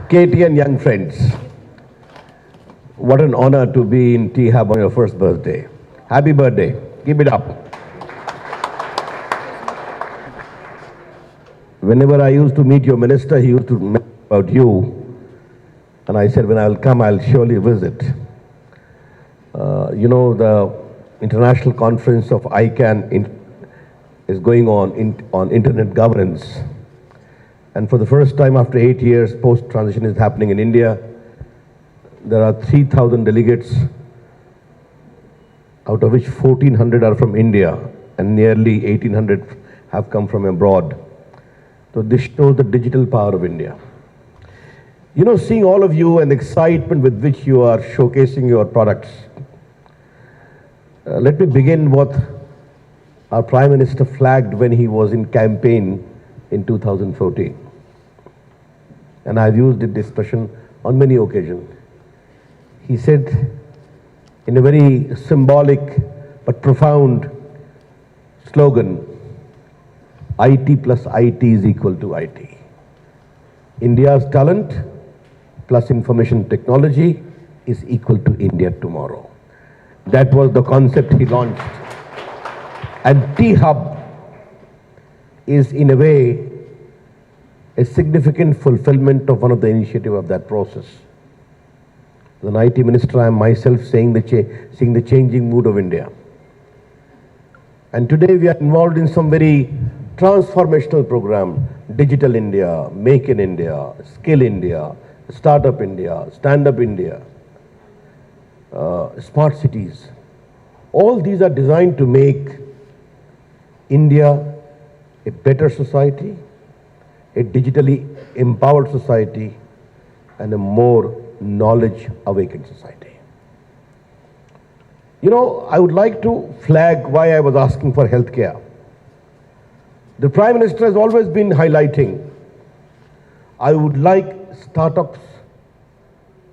Katie and young friends, what an honor to be in T-Hub on your first birthday. Happy birthday. Keep it up. Whenever I used to meet your minister, he used to mention about you. And I said, when I'll come, I'll surely visit. The international conference of ICANN is going on internet governance. And for the first time after 8 years, post-transition is happening in India. There are 3,000 delegates, out of which 1,400 are from India, and nearly 1,800 have come from abroad. So this shows the digital power of India. Seeing all of you and the excitement with which you are showcasing your products, let me begin what our Prime Minister flagged when he was in campaign in 2014. And I've used this expression on many occasions. He said, in a very symbolic but profound slogan, IT plus IT is equal to IT. India's talent plus information technology is equal to India tomorrow. That was the concept he launched. And T-Hub is in a way a significant fulfillment of one of the initiatives of that process. As an IT minister, I am myself seeing the changing mood of India. And today we are involved in some very transformational program: Digital India, Make in India, Skill India, Startup India, Stand Up India, Smart Cities. All these are designed to make India a better society, a digitally empowered society, and a more knowledge-awakened society. I would like to flag why I was asking for healthcare. The Prime Minister has always been highlighting, I would like startups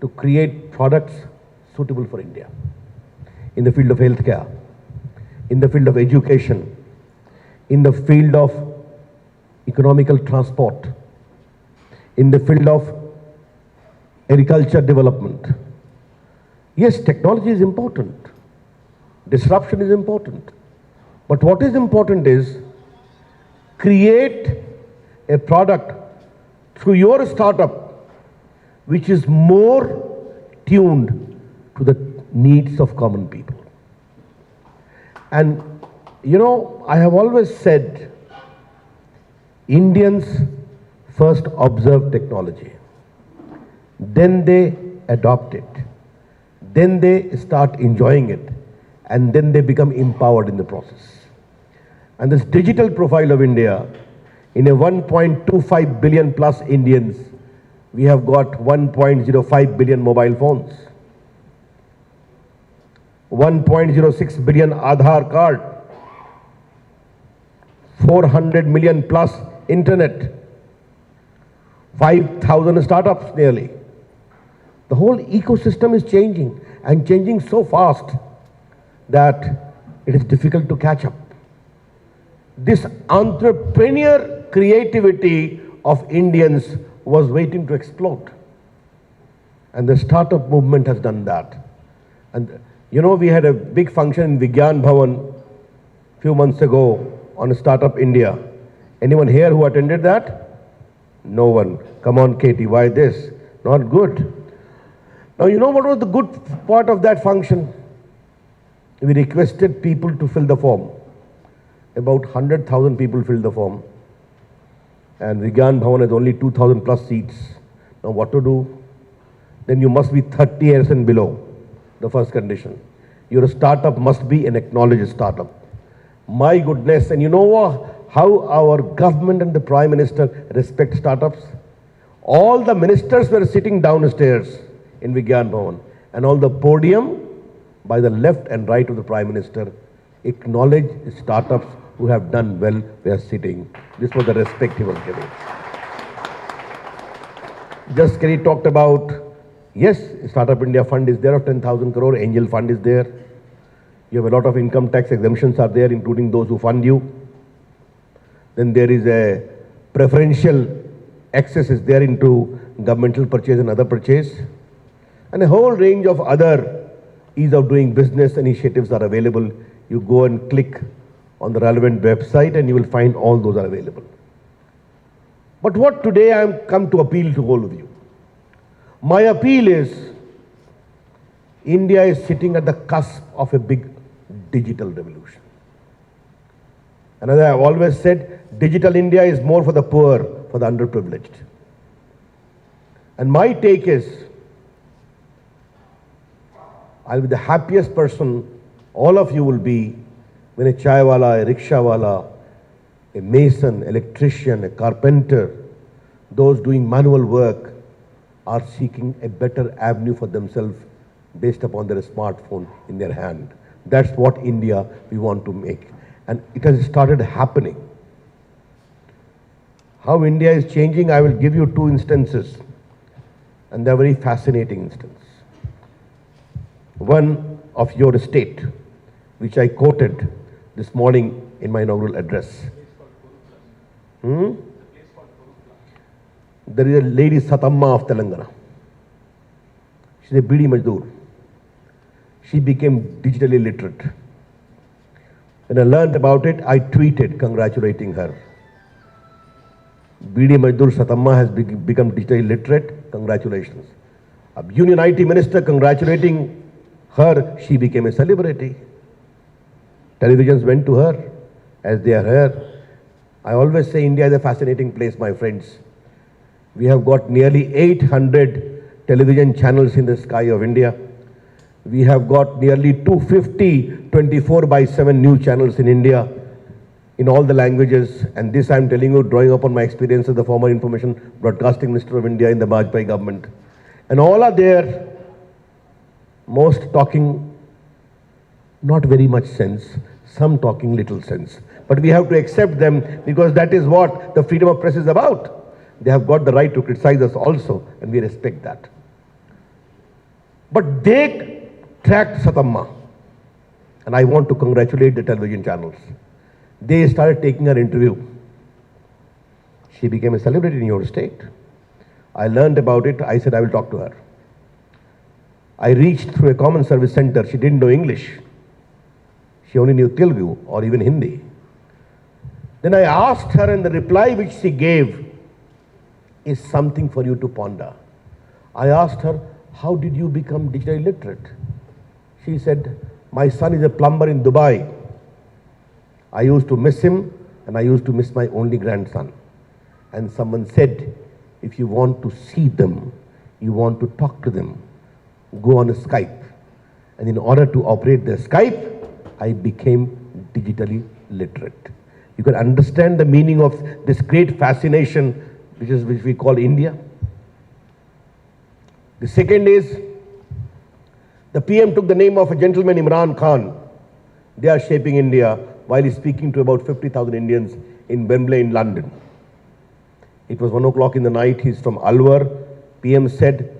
to create products suitable for India in the field of healthcare, in the field of education, in the field of economical transport, in the field of agriculture development. Yes, technology is important. Disruption is important. But what is important is create a product through your startup which is more tuned to the needs of common people. And I have always said Indians first observe technology, then they adopt it, then they start enjoying it, and then they become empowered in the process. And this digital profile of India, in a 1.25 billion plus Indians, we have got 1.05 billion mobile phones, 1.06 billion Aadhaar card, 400 million plus internet, 5,000 startups nearly. The whole ecosystem is changing, and changing so fast that it is difficult to catch up. This entrepreneur creativity of Indians was waiting to explode. And the startup movement has done that. And we had a big function in Vigyan Bhavan a few months ago on Startup India. Anyone here who attended that? No one. Come on, Katie, why this? Not good. Now, what was the good part of that function? We requested people to fill the form. About 100,000 people filled the form. And Vigyan Bhavan has only 2,000 plus seats. Now what to do? Then you must be 30 years and below, the first condition. Your startup must be an acknowledged startup. My goodness, and how our government and the Prime Minister respect startups? All the ministers were sitting downstairs in Vigyan Bhavan, and on the podium, by the left and right of the Prime Minister, acknowledged startups who have done well were sitting. This was the respect he was giving. Just Kerry talked about, yes, Startup India Fund is there of 10,000 crore, Angel Fund is there. You have a lot of income tax exemptions are there, including those who fund you. Then there is a preferential access is there into governmental purchase and other purchase. And a whole range of other ease of doing business initiatives are available. You go and click on the relevant website and you will find all those are available. But what today I am come to appeal to all of you. My appeal is, India is sitting at the cusp of a big digital revolution. And as I have always said, digital India is more for the poor, for the underprivileged. And my take is, I'll be the happiest person all of you will be when a chaiwala, a rickshawala, a mason, electrician, a carpenter, those doing manual work are seeking a better avenue for themselves based upon their smartphone in their hand. That's what India we want to make. And it has started happening. How India is changing, I will give you two instances. And they're very fascinating instances. One of your state, which I quoted this morning in my inaugural address. There is a lady, Satamma of Telangana. She's a Bidi Majdoor. She became digitally literate. When I learned about it, I tweeted congratulating her. Bidi Majdoor Satamma has become digitally literate. Congratulations. A Union IT Minister congratulating her, she became a celebrity. Televisions went to her as they are here. I always say India is a fascinating place, my friends. We have got nearly 800 television channels in the sky of India. We have got nearly 250 24/7 news channels in India in all the languages. And this I am telling you, drawing upon my experience as the former Information Broadcasting Minister of India in the Vajpayee government. And all are there, most talking not very much sense, some talking little sense. But we have to accept them because that is what the freedom of press is about. They have got the right to criticize us also, and we respect that. But they tracked Satamma, and I want to congratulate the television channels. They started taking her interview. She became a celebrity in your state. I learned about it. I said I will talk to her. I reached through a common service center. She didn't know English. She only knew Telugu or even Hindi. Then I asked her, and the reply which she gave is something for you to ponder. I asked her, how did you become digitally literate? She said, my son is a plumber in Dubai. I used to miss him, and I used to miss my only grandson. And someone said, if you want to see them, you want to talk to them, go on a Skype. And in order to operate the Skype, I became digitally literate. You can understand the meaning of this great fascination which we call India. The second is, the PM took the name of a gentleman, Imran Khan. They are shaping India while he's speaking to about 50,000 Indians in Wembley in London. It was 1 o'clock in the night. He's from Alwar. PM said,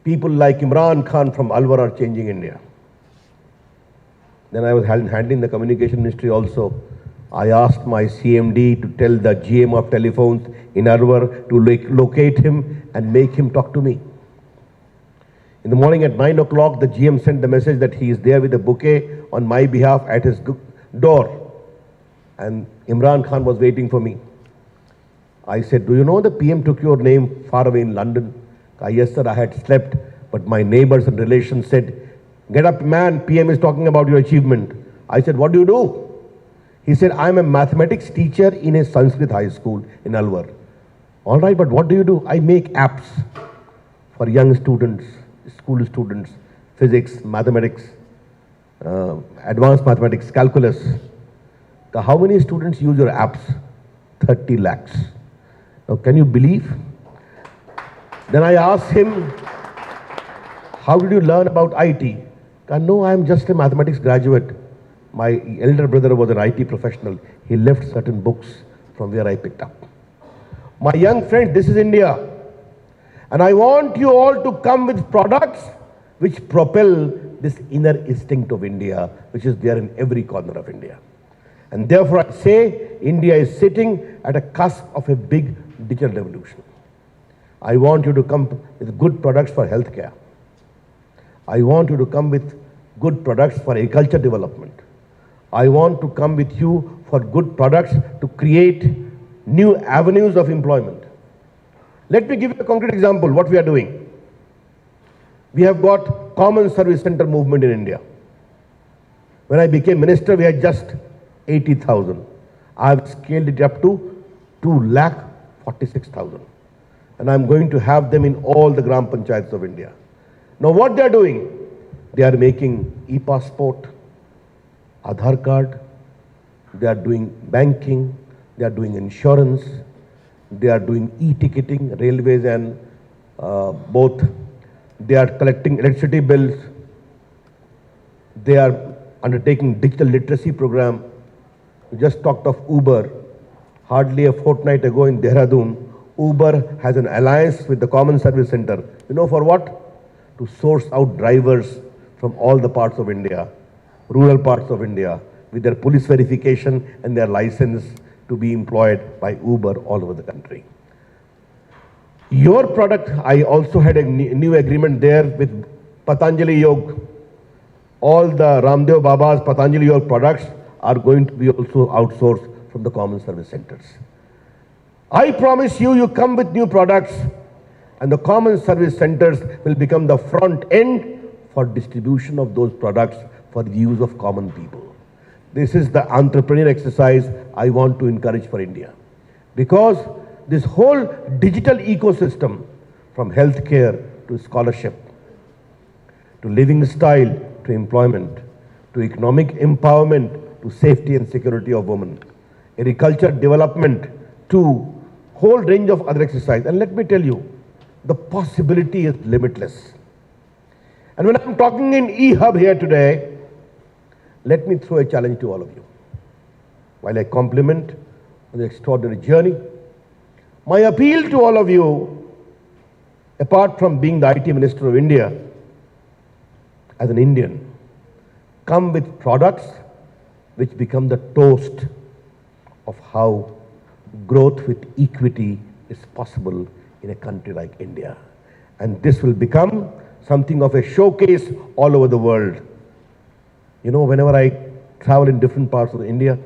people like Imran Khan from Alwar are changing India. Then I was handling the communication ministry also. I asked my CMD to tell the GM of telephones in Alwar to locate him and make him talk to me. In the morning at 9 o'clock, the GM sent the message that he is there with a bouquet on my behalf at his door. And Imran Khan was waiting for me. I said, do you know the PM took your name far away in London? Yes, sir, I had slept, but my neighbors and relations said, get up, man, PM is talking about your achievement. I said, what do you do? He said, I'm a mathematics teacher in a Sanskrit high school in Alwar. All right, but what do you do? I make apps for young students, school students, physics, mathematics, advanced mathematics, calculus. How many students use your apps? 30 lakhs. Now, can you believe? Then I asked him, how did you learn about IT? No, I am just a mathematics graduate. My elder brother was an IT professional. He left certain books from where I picked up. My young friend, this is India. And I want you all to come with products which propel this inner instinct of India, which is there in every corner of India. And therefore I say India is sitting at a cusp of a big digital revolution. I want you to come with good products for healthcare. I want you to come with good products for agriculture development. I want to come with you for good products to create new avenues of employment. Let me give you a concrete example what we are doing. We have got common service center movement in India. When I became minister, we had just 80,000. I have scaled it up to 2,46,000. And I'm going to have them in all the Gram Panchayats of India. Now what they are doing? They are making e-passport, Aadhaar card, they are doing banking, they are doing insurance, they are doing e-ticketing, railways and both. They are collecting electricity bills. They are undertaking digital literacy program. We just talked of Uber. Hardly a fortnight ago in Dehradun, Uber has an alliance with the Common Service Center. You know for what? To source out drivers from all the parts of India, rural parts of India, with their police verification and their license to be employed by Uber all over the country. Your product, I also had a new agreement there with Patanjali Yoga. All the Ramdev Baba's Patanjali Yoga products are going to be also outsourced from the common service centers. I promise you, you come with new products and the common service centers will become the front end for distribution of those products for the use of common people. This is the entrepreneur exercise I want to encourage for India. Because this whole digital ecosystem, from healthcare to scholarship, to living style, to employment, to economic empowerment, to safety and security of women, agriculture development, to whole range of other exercise. And let me tell you, the possibility is limitless. And when I'm talking in eHub here today, let me throw a challenge to all of you. While I compliment on the extraordinary journey, my appeal to all of you, apart from being the IT Minister of India, as an Indian, come with products which become the toast of how growth with equity is possible in a country like India. And this will become something of a showcase all over the world. You know, whenever I travel in different parts of India,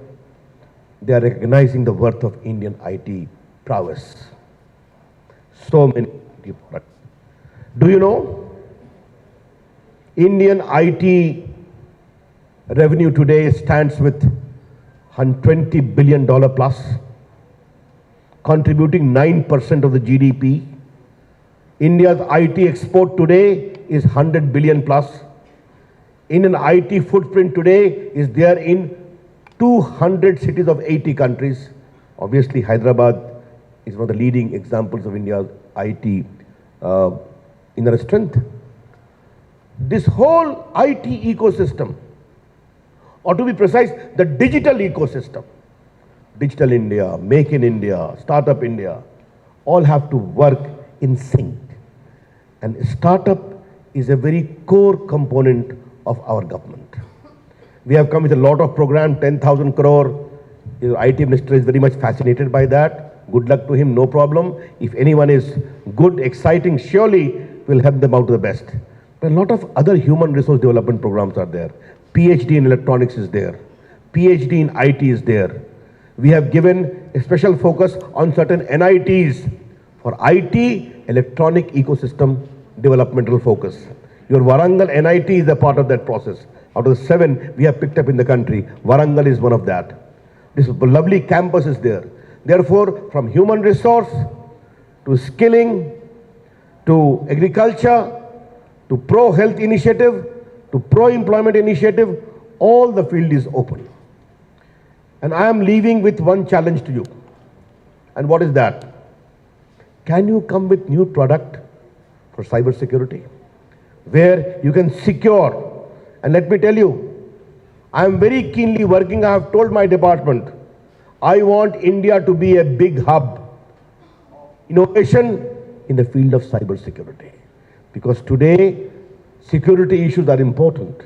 they are recognizing the worth of Indian IT prowess. So many products. Do you know, Indian IT revenue today stands with $120 billion plus, contributing 9% of the GDP. India's IT export today is 100 billion plus. Indian IT footprint today is there in 200 cities of 80 countries. Obviously, Hyderabad is one of the leading examples of India's IT inner strength. This whole IT ecosystem, or to be precise, the digital ecosystem, Digital India, Make in India, Startup India, all have to work in sync. And startup is a very core component of our government. We have come with a lot of program, 10,000 crore. The IT Minister is very much fascinated by that. Good luck to him, no problem. If anyone is good, exciting, surely we'll help them out to the best. But a lot of other human resource development programs are there. PhD in electronics is there. PhD in IT is there. We have given a special focus on certain NITs for IT, electronic ecosystem developmental focus. Your Warangal NIT is a part of that process. Out of the 7 we have picked up in the country, Warangal is one of that. This lovely campus is there. Therefore, from human resource to skilling, to agriculture, to pro-health initiative, to pro-employment initiative, all the field is open. And I am leaving with one challenge to you. And what is that? Can you come with new product for cyber security, where you can secure? And let me tell you, I am very keenly working. I have told my department, I want India to be a big hub, innovation in the field of cyber security. Because today, security issues are important.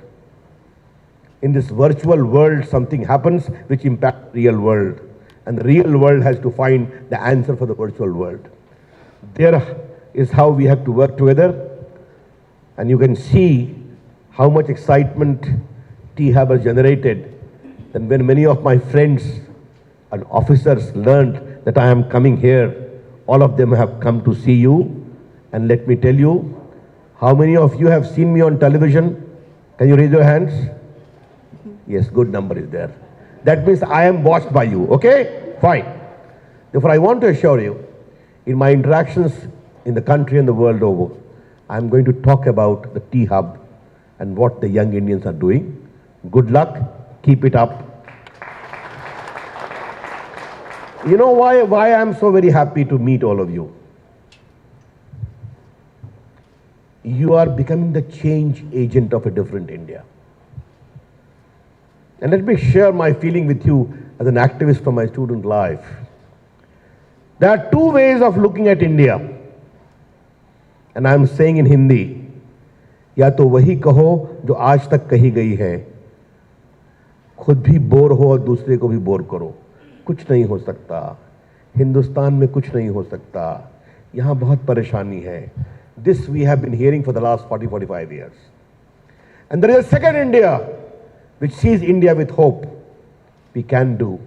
In this virtual world, something happens which impacts the real world. and the real world has to find the answer for the virtual world. There is how we have to work together, and you can see how much excitement T-Hub has generated. And when many of my friends and officers learned that I am coming here, all of them have come to see you. And let me tell you, how many of you have seen me on television? Can you raise your hands? Yes, good number is there. That means I am watched by you, okay? Fine. Therefore, I want to assure you, in my interactions in the country and the world over, I am going to talk about the T-Hub and what the young Indians are doing. Good luck, keep it up. You know why I am so very happy to meet all of you? You are becoming the change agent of a different India. And let me share my feeling with you as an activist from my student life. There are two ways of looking at India. And I am saying in Hindi, या तो वही कहो जो आज तक कही गई है, खुद भी बोर हो और दूसरे को भी बोर करो, कुछ नहीं हो सकता, हिंदुस्तान में कुछ नहीं हो सकता, यहाँ बहुत परेशानी है. This we have been hearing for the last 40-45 years. And there is a second India which sees India with hope. We can do,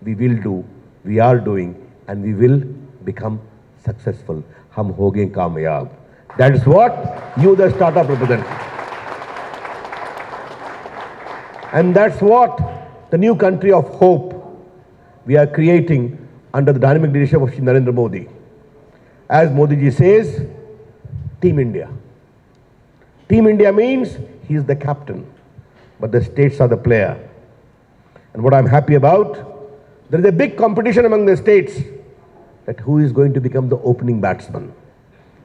we will do, we are doing, and we will become successful. हम होंगे कामयाब. That is what you, the startup, represent. And that's what the new country of hope we are creating under the dynamic leadership of Shri Narendra Modi. As Modi ji says, Team India. Team India means he is the captain, but the states are the player. And what I'm happy about, there is a big competition among the states that who is going to become the opening batsman.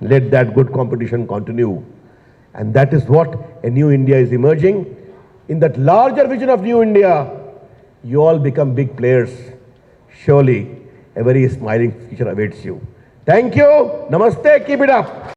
Let that good competition continue. And that is what a new India is emerging. In that larger vision of new India, you all become big players. Surely, a very smiling future awaits you. Thank you. Namaste. Keep it up.